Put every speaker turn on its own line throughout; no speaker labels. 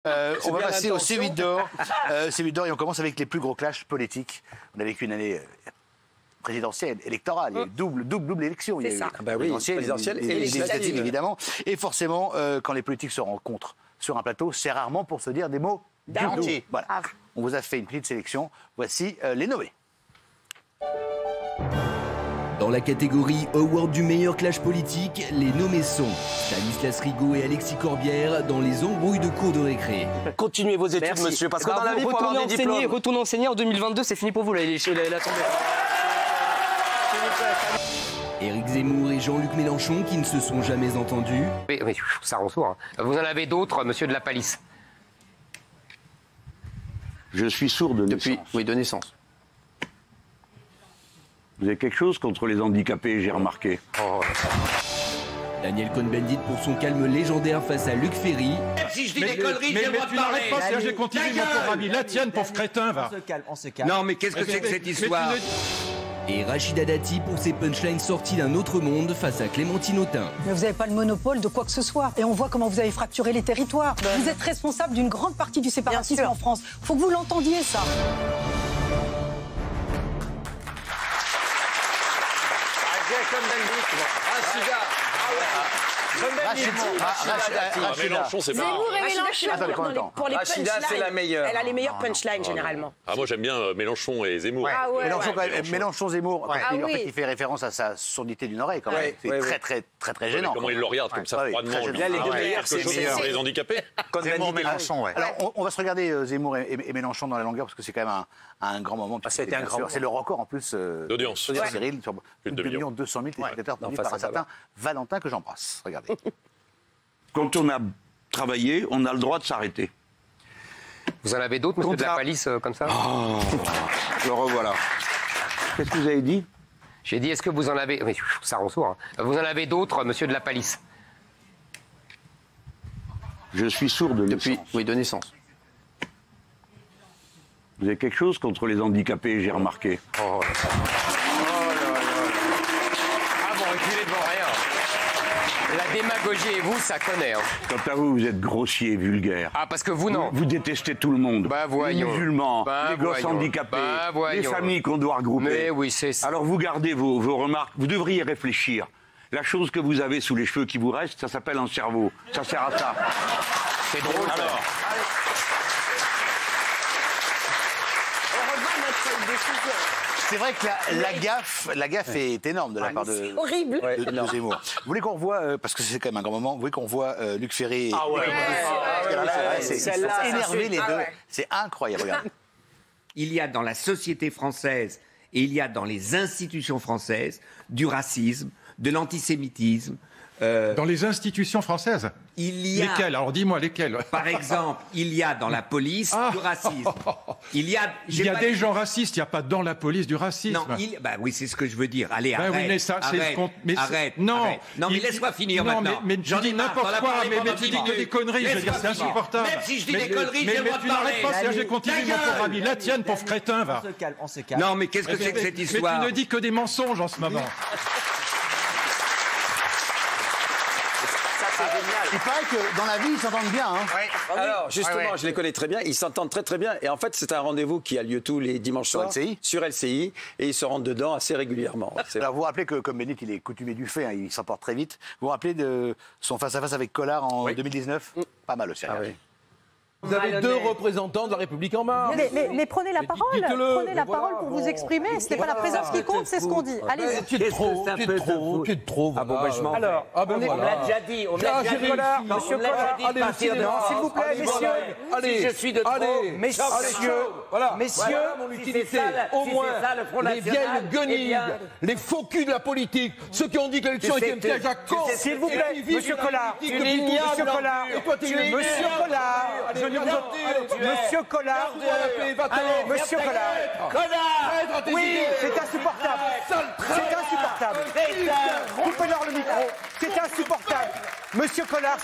On va passer au C8 d'or. C8 d'or, et on commence avec les plus gros clashs politiques. On a vécu une année présidentielle, électorale. Il y a eu double élection. Il y a eu présidentielle et législative, évidemment. Et forcément, quand les politiques se rencontrent sur un plateau, c'est rarement pour se dire des mots d'amitié. Voilà. On vous a fait une petite sélection. Voici les nommés.
Dans la catégorie Award du meilleur clash politique, les nommés sont Stanislas Rigaud et Alexis Corbière dans les embrouilles de cours de récré.
Continuez vos études, monsieur, parce que dans la vie, pour avoir des diplômes...
Retournez enseigner en 2022, c'est fini pour vous, l'Assemblée.
Éric Zemmour et Jean-Luc Mélenchon qui ne se sont jamais entendus.
Oui, ça rend sourd. Vous en avez d'autres, monsieur de la Palisse?
Je suis sourd de naissance.
Oui, de naissance.
Vous avez quelque chose contre les handicapés, j'ai remarqué.
Daniel Cohn-Bendit pour son calme légendaire face à Luc Ferry.
Si je dis des conneries, j'ai le droit de parler. Mais tu n'arrêtes pas, c'est-à-dire j'ai continué mon pauvre ami. La tienne, pauvre crétin, va.
On se calme.
Non, mais qu'est-ce que c'est que cette histoire?
Et Rachida Dati pour ses punchlines sorties d'un autre monde face à Clémentine Autain.
Mais vous n'avez pas le monopole de quoi que ce soit. Et on voit comment vous avez fracturé les territoires. Vous êtes responsable d'une grande partie du séparatisme en France. Il faut que vous l'entendiez, ça.
Mélenchon, c'est marrant.
Rachida, c'est la meilleure.
Elle a les meilleures punchlines, généralement.
Ah, moi, j'aime bien Mélenchon et Zemmour.
Mélenchon, Zemmour, en fait, il fait référence à sa sourdité d'une oreille, quand même. C'est très gênant.
Comment il le regarde comme ça, froidement?
Là, les deux meilleurs,
c'est pour les handicapés.
Zemmour, Mélenchon, ouais. Alors, on va se regarder Zemmour et Mélenchon dans la longueur, parce que c'est quand même un grand moment. C'est le record, en plus,
d'audience.
Cyril, sur plus de 2 200 000 téléspectateurs produits par un certain Valentin que j'embrasse. Regardez.
Quand on a travaillé, on a le droit de s'arrêter.
Vous en avez d'autres, monsieur de la Palisse, comme ça?
Le revoilà. Qu'est-ce que vous avez dit?
J'ai dit, est-ce que vous en avez... Oui, ça rend sourd. Vous en avez d'autres, monsieur de la Palisse?
Je suis sourd de naissance.
Oui, de naissance.
Vous avez quelque chose contre les handicapés, j'ai remarqué.
Ah bon, reculez devant rien. La démagogie et vous, ça connaît.
Quant à vous, vous êtes grossier, vulgaire.
Ah, parce que vous, non.
Vous détestez tout le monde.
Bah, voyons.
Les musulmans, les gosses handicapés, les familles qu'on doit regrouper.
Mais oui, c'est ça.
Alors vous gardez vos remarques, vous devriez réfléchir. La chose que vous avez sous les cheveux qui vous reste, ça s'appelle un cerveau. Ça sert à ça.
C'est drôle, alors.
C'est vrai que la gaffe est énorme de la part de Zemmour. Vous voulez qu'on revoie, parce que c'est quand même un grand moment, vous voulez qu'on revoie Luc Ferry c'est énervé les deux. C'est incroyable, regarde.
Il y a dans la société française et il y a dans les institutions françaises du racisme, de l'antisémitisme.
Dans les institutions françaises?
Il y a...
Lesquelles? Alors dis-moi lesquelles.
Par exemple, il y a dans la police du racisme. Il y a
des gens racistes, il n'y a pas dans la police du racisme.
Non, oui, c'est ce que je veux dire. Allez, arrête.
Oui, mais ça,
arrête.
Non,
arrête. Non, mais laisse-moi finir maintenant.
Mais j'en dis n'importe quoi, mais tu dis que des conneries, je veux dire, c'est insupportable.
Même si je dis des conneries, j'ai le droit de
parler. Mais tu n'arrêtes pas, c'est-à-dire j'ai continué mon pauvre ami. La tienne, pauvre crétin, va.
On se calme.
Non, mais qu'est-ce que c'est que cette histoire?
Mais tu ne dis que des mensonges en ce moment.
Il paraît que dans la vie, ils s'entendent bien.
Alors, justement, je les connais très bien. Ils s'entendent très, très bien. Et en fait, c'est un rendez-vous qui a lieu tous les dimanches soirs sur LCI. Et ils se rendent dedans assez régulièrement.
Alors, vous vous rappelez que, comme Bennett, il est coutumier du fait, il s'emporte très vite. Vous vous rappelez de son face-à-face avec Collard en 2019 Pas mal aussi.
Vous avez deux représentants de la République en marche.
Mais prenez la parole. Prenez la parole pour vous exprimer. Ce n'est pas la présence qui compte, c'est ce qu'on dit. Allez-y.
Tu es de trop.
Ah bon, ben je m'en vais.
Alors,
on me l'a déjà dit. On me l'a déjà dit.
Monsieur Collard, s'il vous plaît, messieurs.
Si je suis de trop.
Messieurs, mon utilité. Au moins, les vieilles guenilles, les faux culs de la politique, ceux qui ont dit que l'élection était un piège à con.
S'il vous plaît, monsieur Collard. Monsieur Collard. Monsieur Collard. Monsieur Collard, monsieur Collard, oui, c'est insupportable, c'est insupportable, coupez-leur le micro, c'est insupportable, monsieur Collard,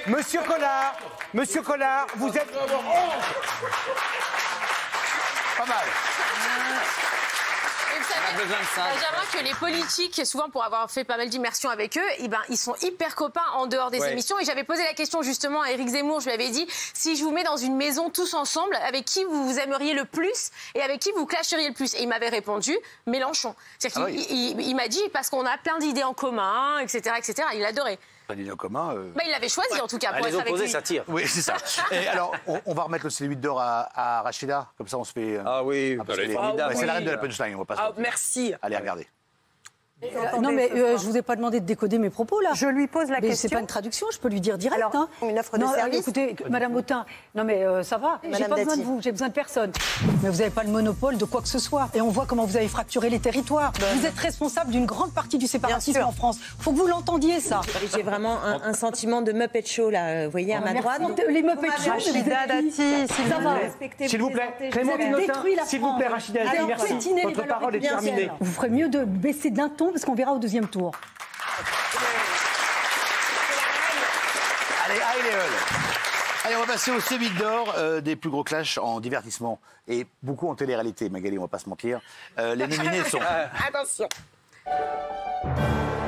monsieur Collard, vous êtes...
Pas mal.
On a besoin de ça. Benjamin, que les politiques, souvent pour avoir fait pas mal d'immersions avec eux, ils sont hyper copains en dehors des émissions. Et j'avais posé la question justement à Éric Zemmour, je lui avais dit, si je vous mets dans une maison tous ensemble, avec qui vous vous aimeriez le plus et avec qui vous clasheriez le plus? Et il m'avait répondu, Mélenchon. C'est-à-dire qu'il m'a dit, parce qu'on a plein d'idées en commun, etc. etc. Il adorait.
En commun.
Il l'avait choisi en tout cas pour
les
être avec
opposés,
lui.
ça tire.
Oui, c'est ça. Et alors, on va remettre le C8 d'or à Rachida, comme ça on se fait.
Ah oui,
c'est la reine de la punchline, on va pas se mentir.
Merci.
Allez, regardez.
Non, mais je vous ai pas demandé de décoder mes propos, là.
Je lui pose la question.
C'est pas une traduction, je peux lui dire direct.
Alors, une offre de service.
Écoutez, Madame Autain, non mais ça va, j'ai pas besoin de vous, j'ai besoin de personne. Mais vous n'avez pas le monopole de quoi que ce soit. Et on voit comment vous avez fracturé les territoires. Vous êtes responsable d'une grande partie du séparatisme en France. Faut que vous l'entendiez, ça.
J'ai vraiment un sentiment de Muppet Show, là, vous voyez, à ma droite.
Les Muppet Show,
Rachida Dati,
ça va.
S'il vous plaît, Clémentine Autain, s'il vous plaît, Rachida Dati, merci. Votre parole est terminée.
Vous ferez mieux de baisser d'un ton, parce qu'on verra au deuxième tour.
Allez, on va passer au C8 d'or des plus gros clashs en divertissement et beaucoup en télé-réalité, Magali, on va pas se mentir. Les nominés sont...
Attention.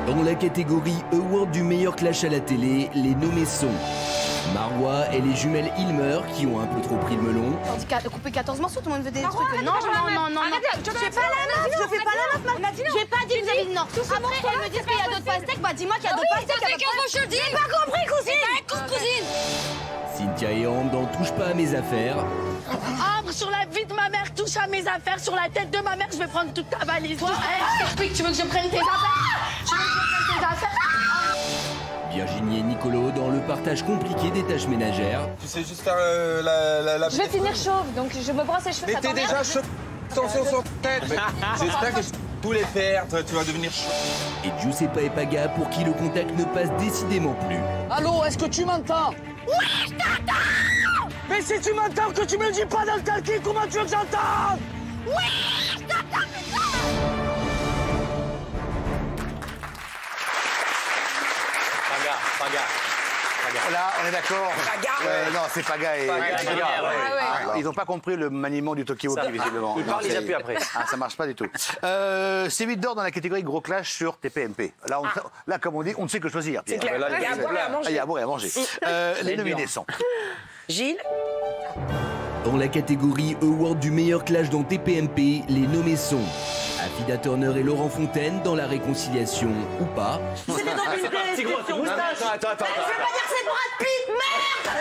Dans la catégorie Award du meilleur clash à la télé, les nommés sont Marois et les jumelles Ilmer qui ont un peu trop pris le melon.
Couper 14 morceaux, tout le monde veut des trucs. Non. Je fais pas la meuf, J'ai pas dit que vous avez dit non. Après, elle me dit qu'il y a d'autres pastèques, bah dis-moi qu'il y a d'autres pastèques. J'ai pas compris, cousine.
Cynthia et Ambre dans Touche pas à mes affaires.
Ambre, sur la vie de ma mère, touche à mes affaires. Sur la tête de ma mère, je vais prendre toute ta valise. Toi, je t'explique, tu veux que je prenne tes affaires?
Virginie et Nicolo dans le partage compliqué des tâches ménagères.
Tu sais juste faire la...
Je vais finir chauve, donc je me brosse les cheveux.
Mais t'es déjà chauve. Attention sur ta tête. J'espère que je vais tous les faire, tu vas devenir chauve.
Et Giuseppa et Paga pour qui le contact ne passe décidément plus.
Allô, est-ce que tu m'entends? Oui, je t'entends. Mais si tu m'entends, que tu me le dis pas dans le calcul, comment tu veux que j'entende? Oui, je t'entends, putain.
Paga.
Là, on est d'accord. Non, c'est Paga et... Ils n'ont pas compris le maniement du Tokyo, visiblement.
Ils parlent, ils appuient après.
Ça marche pas du tout. C8 d'or dans la catégorie gros clash sur TPMP. Là, comme on dit, on ne sait que choisir.
C'est clair. Il y a à boire et à manger.
Il y a à boire et à manger. Les nominés sont...
Gilles.
Dans la catégorie Award du meilleur clash dans TPMP, les nommés sont Afida Turner et Laurent Fontaine dans la réconciliation ou pas.
C'était dans une question moustache.
Attends.
Je vais pas dire c'est Brad Pitt, merde.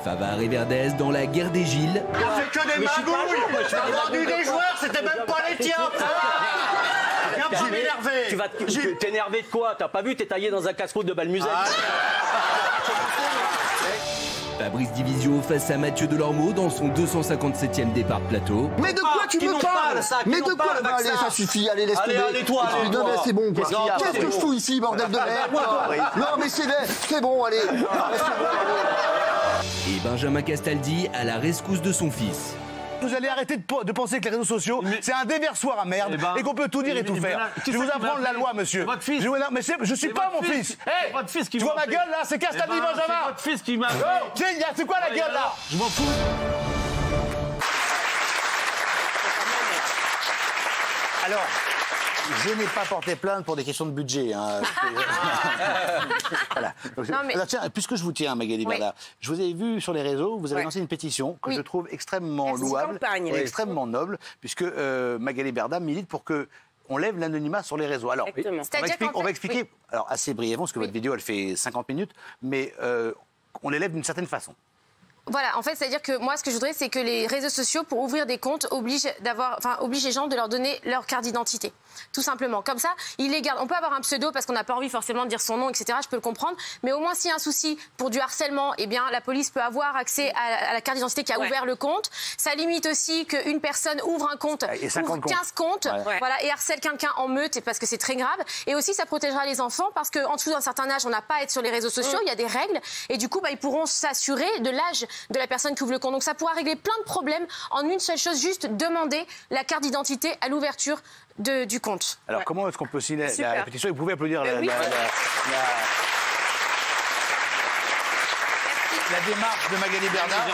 Favard et Verdez dans la guerre des Gilles.
C'est que des magouilles. T'as vendu des joueurs, c'était même pas les tiens. Viens pas m'énerver.
Tu vas t'énerver de quoi? T'as pas vu, t'es taillé dans un casse-croûte de Balmusette.
Fabrice Divisio face à Mathieu Delormeau dans son 257e départ de plateau.
Mais de quoi tu me parles? Mais de quoi? Allez, ça suffit, allez, laisse tomber.
Allez, toi.
Non, mais c'est bon, quoi. Qu'est-ce que je fous ici, bordel de merde? Non, mais c'est bon, allez.
Et Benjamin Castaldi à la rescousse de son fils.
Vous allez arrêter de penser que les réseaux sociaux, c'est un déversoir à merde et qu'on peut tout dire et tout faire. Je vais vous apprendre la loi, monsieur.
Votre fils.
Mais je suis pas mon fils.
C'est votre fils qui
tu vois ma gueule là? C'est Castaldi Benjamin.
C'est votre fils qui m'a...
C'est quoi la gueule là?
Je m'en fous.
Alors, je n'ai pas porté plainte pour des questions de budget. Voilà. Donc, alors, tiens, puisque je vous tiens, Magali Berda, je vous ai vu sur les réseaux, vous avez lancé une pétition que je trouve extrêmement louable et extrêmement noble, puisque Magali Berda milite pour que on lève l'anonymat sur les réseaux. Alors, on va expliquer alors, assez brièvement, parce que votre vidéo, elle fait 50 minutes, mais on les lève d'une certaine façon.
Voilà, en fait, c'est-à-dire que moi, ce que je voudrais, c'est que les réseaux sociaux, pour ouvrir des comptes, obligent les gens de leur donner leur carte d'identité. Tout simplement. Comme ça, ils les gardent. On peut avoir un pseudo parce qu'on n'a pas envie forcément de dire son nom, etc. Je peux le comprendre. Mais au moins, s'il y a un souci pour du harcèlement, eh bien, la police peut avoir accès à la carte d'identité qui a ouvert le compte. Ça limite aussi qu'une personne ouvre un compte, ouvre 15 comptes, voilà, et harcèle quelqu'un en meute parce que c'est très grave. Et aussi, ça protégera les enfants parce qu'en dessous d'un certain âge, on n'a pas à être sur les réseaux sociaux. Il y a des règles. Et du coup, ils pourront s'assurer de l'âge de la personne qui ouvre le compte. Donc, ça pourra régler plein de problèmes en une seule chose, juste demander la carte d'identité à l'ouverture du compte.
Alors, comment est-ce qu'on peut signer la pétition? Vous pouvez applaudir la démarche de Magali Bernard,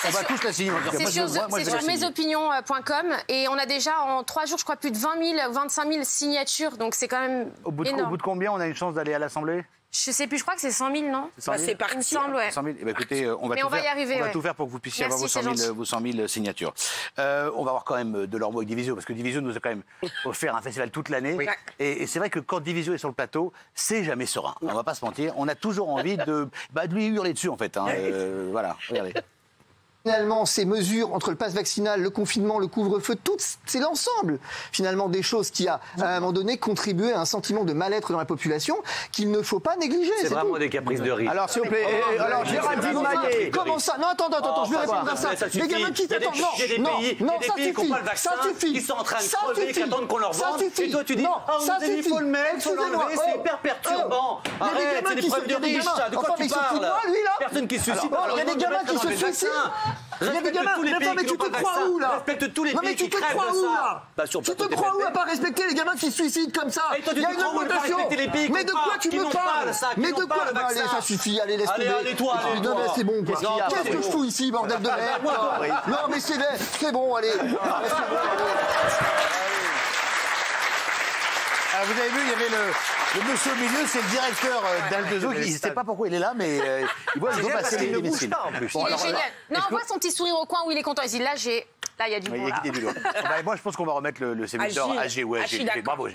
on va tous la signer.
C'est sur mesopinions.com et on a déjà en 3 jours, je crois, plus de 20 000, 25 000 signatures, donc c'est quand même énorme.
Au bout de combien on a une chance d'aller à l'Assemblée ?
Je sais plus, je crois que c'est 100 000, non?
C'est parti.
Il me semble, ouais.
100 000. Eh ben, écoutez, on va y
arriver.
On va tout faire pour que vous puissiez avoir vos 100 000 signatures. On va avoir quand même de leur mot avec Division, parce que Division nous a quand même offert un festival toute l'année. Oui. Et c'est vrai que quand Division est sur le plateau, c'est jamais serein. On va pas se mentir. On a toujours envie de lui hurler dessus, en fait. Hein. Voilà, regardez.
Finalement, ces mesures entre le pass vaccinal, le confinement, le couvre-feu, c'est l'ensemble, finalement, des choses qui a, à un moment donné, contribué à un sentiment de mal-être dans la population qu'il ne faut pas négliger.
C'est vraiment des caprices de riz.
Alors, s'il vous plaît, alors, Géraldine Maillet. Comment ça? Non, attends, je vais répondre à ça. Les gamins qui t'attendent, non, ça suffit. Ça suffit.
Ils sont en train de crever, qui attendent qu'on leur vende. Et toi, tu dis, il faut le mettre, il faut l'enlever, c'est hyper perturbant. Arrête, c'est des preuves de riche, ça. De quoi tu parles? Personne qui se suicide.
Il y a des gamins qui se suicident. Il y a des gamins, mais tu te crois où là?
Respecte tous les pays qui crèvent de ça.
Tu te crois où à pas respecter les gamins qui se suicident comme ça? Il y a une augmentation. Mais de quoi tu me parles? Mais de quoi? Allez, ça suffit, allez, laisse tomber.
Allez, toi.
Non, mais c'est bon, quoi. Qu'est-ce que je fous ici, bordel de merde? Non, mais c'est bon, allez.
Alors, vous avez vu, il y avait le monsieur au milieu, c'est le directeur d'Al2O. Il ne sait pas pourquoi il est là, mais il voit passer les missiles.
Il est génial. Non, on voit son petit sourire au coin où il est content. Il dit là, il y a du bon.
Moi, je pense qu'on va remettre le séminateur AG. Bravo, G.